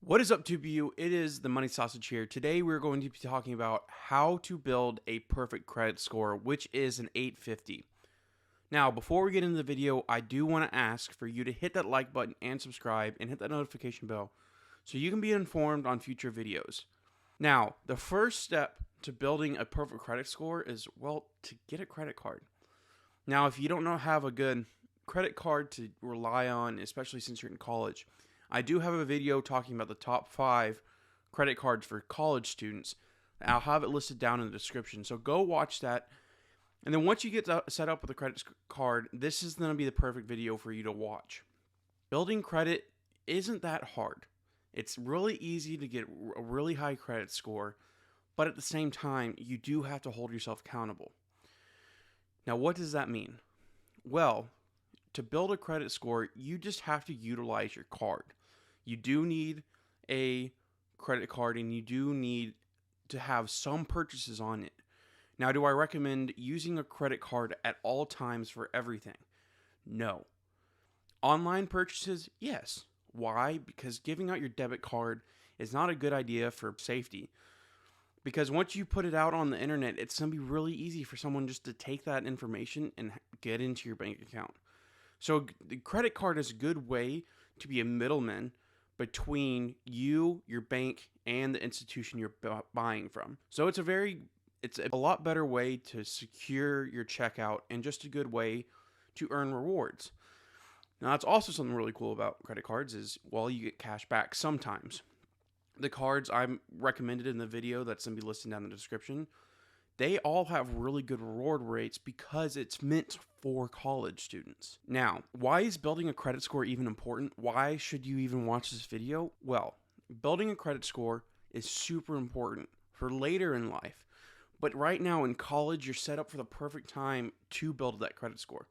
What is up, TubeU? It is the Money Sausage here. Today we're going to be talking about how to build a perfect credit score, which is an 850. Now, before we get into the video, I do want to ask for you to hit that like button and subscribe and hit that notification bell so you can be informed on future videos. Now, the first step to building a perfect credit score is, well, to get a credit card. Now, if you don't have a good credit card to rely on, especially since you're in college, I do have a video talking about the top 5 credit cards for college students. I'll have it listed down in the description, so go watch that. And then once you get set up with a credit card, this is going to be the perfect video for you to watch. Building credit isn't that hard. It's really easy to get a really high credit score, but at the same time, you do have to hold yourself accountable. Now, what does that mean? Well, to build a credit score, you just have to utilize your card. You do need a credit card and you do need to have some purchases on it. Now, do I recommend using a credit card at all times for everything? No. Online purchases, yes. Why? Because giving out your debit card is not a good idea for safety. Because once you put it out on the internet, it's going to be really easy for someone just to take that information and get into your bank account. So the credit card is a good way to be a middleman between you, your bank, and the institution you're buying from. So it's a lot better way to secure your checkout and just a good way to earn rewards. Now, that's also something really cool about credit cards is, well, you get cash back sometimes. The cards I recommended in the video that's going to be listed down in the description, they all have really good reward rates because it's meant for college students. Now, why is building a credit score even important? Why should you even watch this video? Well, building a credit score is super important for later in life. But right now in college, you're set up for the perfect time to build that credit score.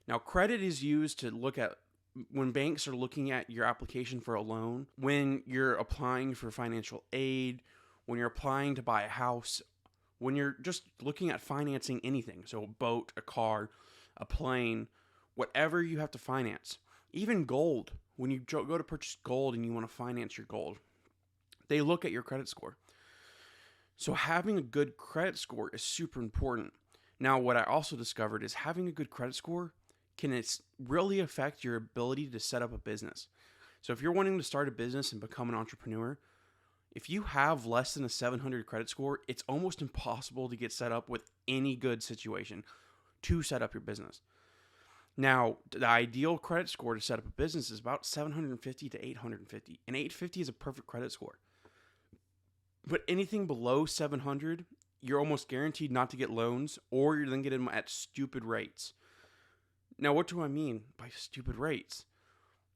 Now, credit is used to look at when banks are looking at your application for a loan, when you're applying for financial aid, when you're applying to buy a house, when you're just looking at financing anything, so a boat, a car, a plane, whatever you have to finance, even gold, when you go to purchase gold and you want to finance your gold, they look at your credit score. So having a good credit score is super important. Now, what I also discovered is having a good credit score can really affect your ability to set up a business. So if you're wanting to start a business and become an entrepreneur, if you have less than a 700 credit score, it's almost impossible to get set up with any good situation to set up your business. Now, the ideal credit score to set up a business is about 750 to 850. And 850 is a perfect credit score. But anything below 700, you're almost guaranteed not to get loans, or you're then getting them at stupid rates. Now, what do I mean by stupid rates?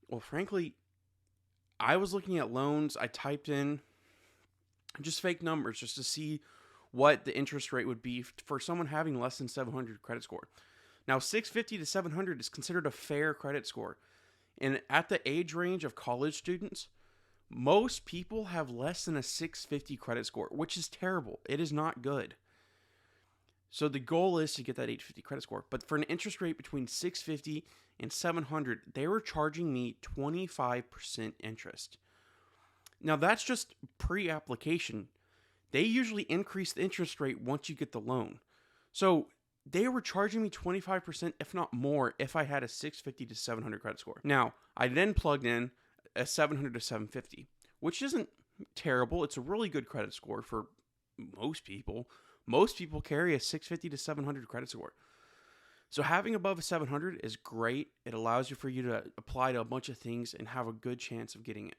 Well, frankly, I was looking at loans. I typed in just fake numbers just to see what the interest rate would be for someone having less than 700 credit score. Now, 650 to 700 is considered a fair credit score. And at the age range of college students, most people have less than a 650 credit score, which is terrible. It is not good. So the goal is to get that 850 credit score. But for an interest rate between 650 and 700, they were charging me 25% interest. Now, that's just pre-application. They usually increase the interest rate once you get the loan. So they were charging me 25%, if not more, if I had a 650 to 700 credit score. Now, I then plugged in a 700 to 750, which isn't terrible. It's a really good credit score for most people. Most people carry a 650 to 700 credit score. So having above a 700 is great. It allows you to apply to a bunch of things and have a good chance of getting it.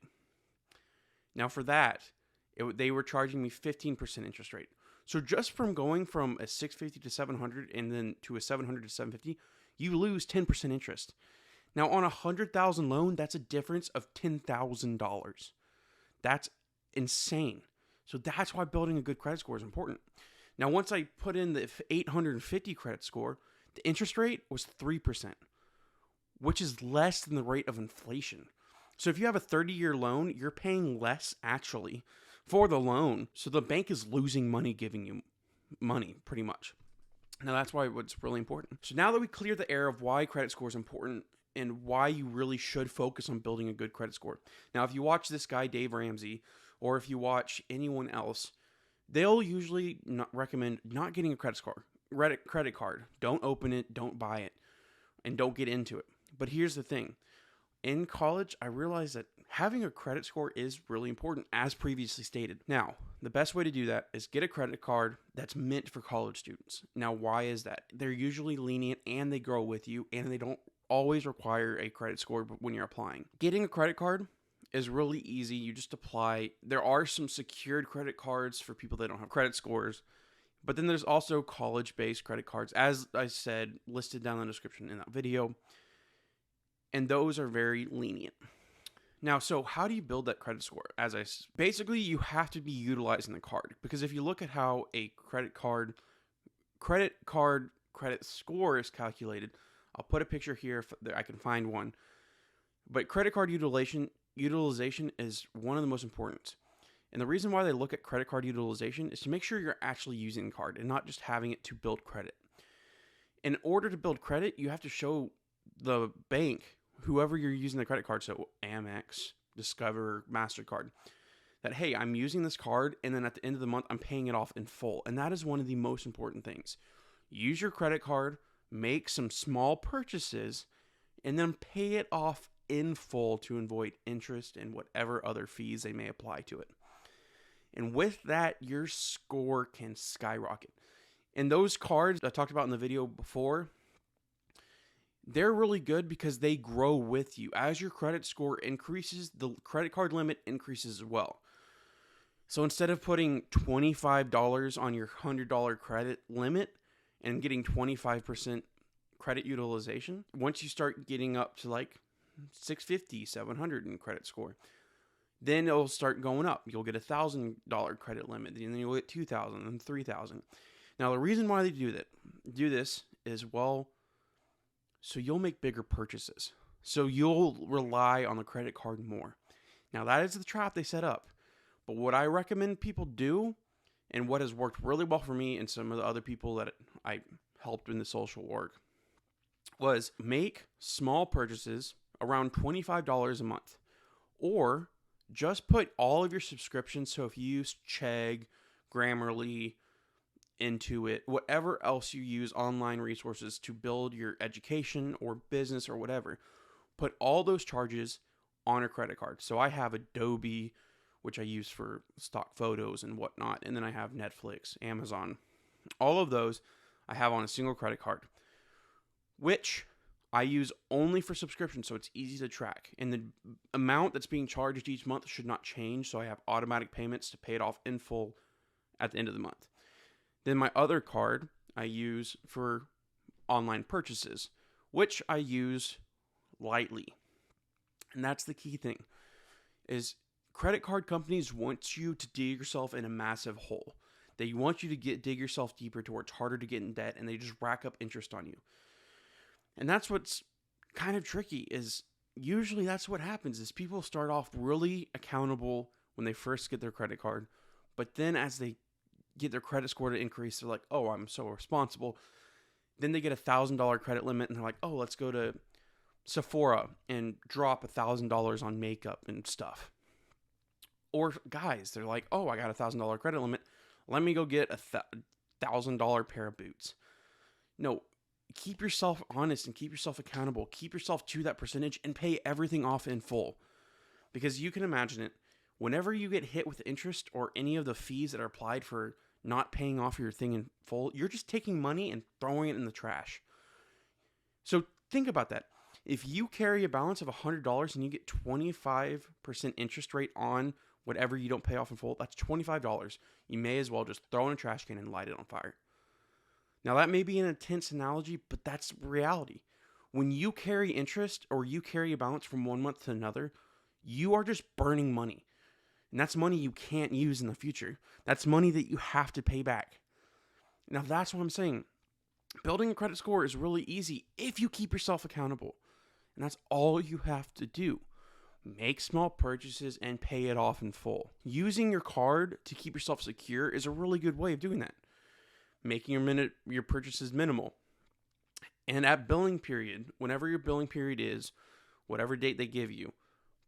Now for that, they were charging me 15% interest rate. So just from going from a 650 to 700 and then to a 700 to 750, you lose 10% interest. Now on a $100,000 loan, that's a difference of $10,000. That's insane. So that's why building a good credit score is important. Now once I put in the 850 credit score, the interest rate was 3%, which is less than the rate of inflation. So if you have a 30-year loan, you're paying less actually for the loan. So the bank is losing money giving you money pretty much. Now that's why it's really important. So now that we clear the air of why credit score is important, and why you really should focus on building a good credit score. Now, if you watch this guy, Dave Ramsey, or if you watch anyone else, they'll usually not recommend not getting a credit card. Don't open it, don't buy it, and don't get into it. But here's the thing. In college, I realized that having a credit score is really important, as previously stated. Now, the best way to do that is get a credit card that's meant for college students. Now, why is that? They're usually lenient and they grow with you, and they don't always require a credit score when you're applying. Getting a credit card is really easy. You just apply. There are some secured credit cards for people that don't have credit scores, but then there's also college-based credit cards, as I said, listed down in the description in that video. And those are very lenient. Now, so how do you build that credit score? Basically, you have to be utilizing the card, because if you look at how a credit score is calculated, I'll put a picture here if I can find one. But credit card utilization is one of the most important. And the reason why they look at credit card utilization is to make sure you're actually using the card and not just having it to build credit. In order to build credit, you have to show the bank, whoever you're using the credit card, so Amex, Discover, MasterCard, that, hey, I'm using this card, and then at the end of the month, I'm paying it off in full. And that is one of the most important things. Use your credit card, make some small purchases, and then pay it off in full to avoid interest and whatever other fees they may apply to it. And with that, your score can skyrocket. And those cards I talked about in the video before, they're really good because they grow with you. As your credit score increases, the credit card limit increases as well. So instead of putting $25 on your $100 credit limit and getting 25% credit utilization, once you start getting up to like 650, 700 in credit score, then it'll start going up. You'll get $1,000 credit limit, and then you'll get $2,000 and $3,000. Now, the reason why they do this is, well, so you'll make bigger purchases. So you'll rely on the credit card more. Now, that is the trap they set up. But what I recommend people do, and what has worked really well for me and some of the other people that I helped in the social work, was make small purchases around $25 a month. Or just put all of your subscriptions, so if you use Chegg, Grammarly, Intuit, whatever else you use, online resources to build your education or business or whatever, put all those charges on a credit card. So I have Adobe, which I use for stock photos and whatnot, and then I have Netflix, Amazon. All of those I have on a single credit card, which I use only for subscriptions, so it's easy to track. And the amount that's being charged each month should not change, so I have automatic payments to pay it off in full at the end of the month. Then my other card I use for online purchases, which I use lightly. And that's the key thing, is credit card companies want you to dig yourself in a massive hole. They want you to dig yourself deeper to where it's harder to get in debt, and they just rack up interest on you. And that's what's kind of tricky, is usually that's what happens, is people start off really accountable when they first get their credit card. But then as they get their credit score to increase, they're like, oh, I'm so responsible. Then they get $1,000 credit limit, and they're like, oh, let's go to Sephora and drop $1,000 on makeup and stuff. Or guys, they're like, oh, I got $1,000 credit limit. Let me go get $1,000 pair of boots. No, keep yourself honest and keep yourself accountable. Keep yourself to that percentage and pay everything off in full. Because you can imagine it, whenever you get hit with interest or any of the fees that are applied for not paying off your thing in full, you're just taking money and throwing it in the trash. So think about that. If you carry a balance of $100 and you get 25% interest rate on whatever you don't pay off in full, that's $25. You may as well just throw in a trash can and light it on fire. Now, that may be an intense analogy, but that's reality. When you carry interest or you carry a balance from one month to another, you are just burning money. And that's money you can't use in the future. That's money that you have to pay back. Now, that's what I'm saying. Building a credit score is really easy if you keep yourself accountable. And that's all you have to do. Make small purchases and pay it off in full. Using your card to keep yourself secure is a really good way of doing that. Making your purchases minimal. And at billing period, whenever your billing period is, whatever date they give you,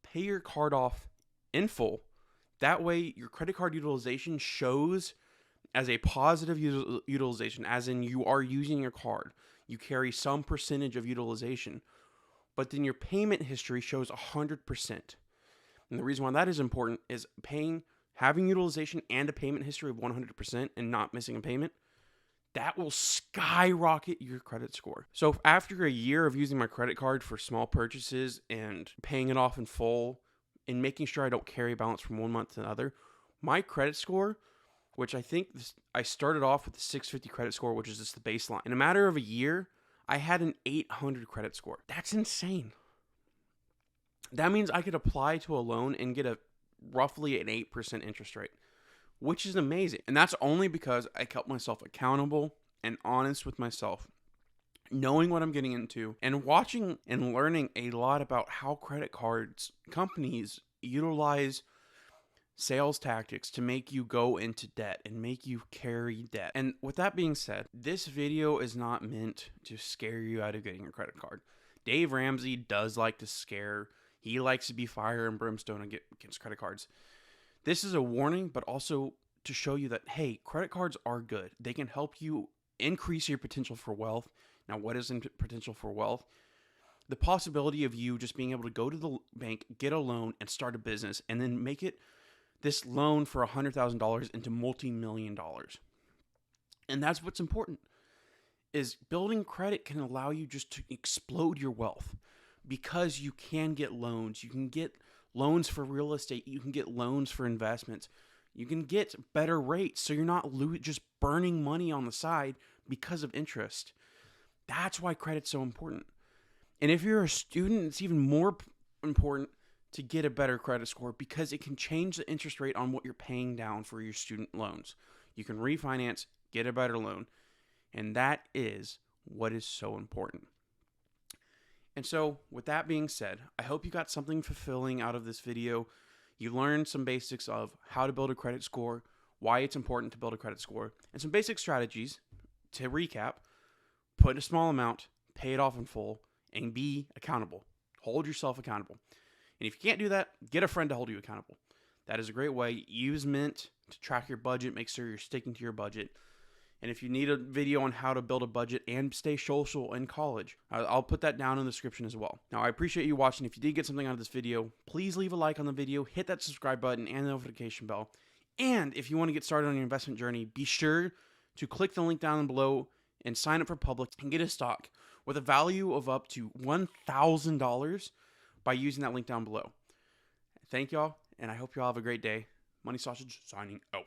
pay your card off in full. That way, your credit card utilization shows as a positive utilization, as in you are using your card. You carry some percentage of utilization, but then your payment history shows 100%. And the reason why that is important is having utilization and a payment history of 100% and not missing a payment, that will skyrocket your credit score. So after a year of using my credit card for small purchases and paying it off in full and making sure I don't carry a balance from one month to another, my credit score, which I started off with the 650 credit score, which is just the baseline. In a matter of a year, I had an 800 credit score. That's insane. That means I could apply to a loan and get roughly an 8% interest rate, which is amazing. And that's only because I kept myself accountable and honest with myself, knowing what I'm getting into, and watching and learning a lot about how credit cards companies utilize sales tactics to make you go into debt and make you carry debt. And with that being said, this video is not meant to scare you out of getting a credit card. Dave Ramsey does like to scare. He likes to be fire and brimstone against credit cards. This is a warning, but also to show you that, hey, credit cards are good. They can help you increase your potential for wealth. Now, what is potential for wealth? The possibility of you just being able to go to the bank, get a loan, and start a business, and then make this loan for $100,000 into multi-million dollars. And that's what's important, is building credit can allow you just to explode your wealth, because you can get loans. You can get loans for real estate. You can get loans for investments. You can get better rates, so you're not just burning money on the side because of interest. That's why credit's so important. And if you're a student, it's even more important to get a better credit score, because it can change the interest rate on what you're paying down for your student loans. You can refinance, get a better loan, and that is what is so important. And so, with that being said, I hope you got something fulfilling out of this video. You learned some basics of how to build a credit score, why it's important to build a credit score, and some basic strategies. To recap, put a small amount, pay it off in full, and be accountable. Hold yourself accountable. And if you can't do that, get a friend to hold you accountable. That is a great way. Use Mint to track your budget. Make sure you're sticking to your budget. And if you need a video on how to build a budget and stay social in college, I'll put that down in the description as well. Now, I appreciate you watching. If you did get something out of this video, please leave a like on the video, hit that subscribe button and the notification bell. And if you want to get started on your investment journey, be sure to click the link down below and sign up for Public and get a stock with a value of up to $1,000 by using that link down below. Thank y'all, and I hope y'all have a great day. Money Sausage signing out.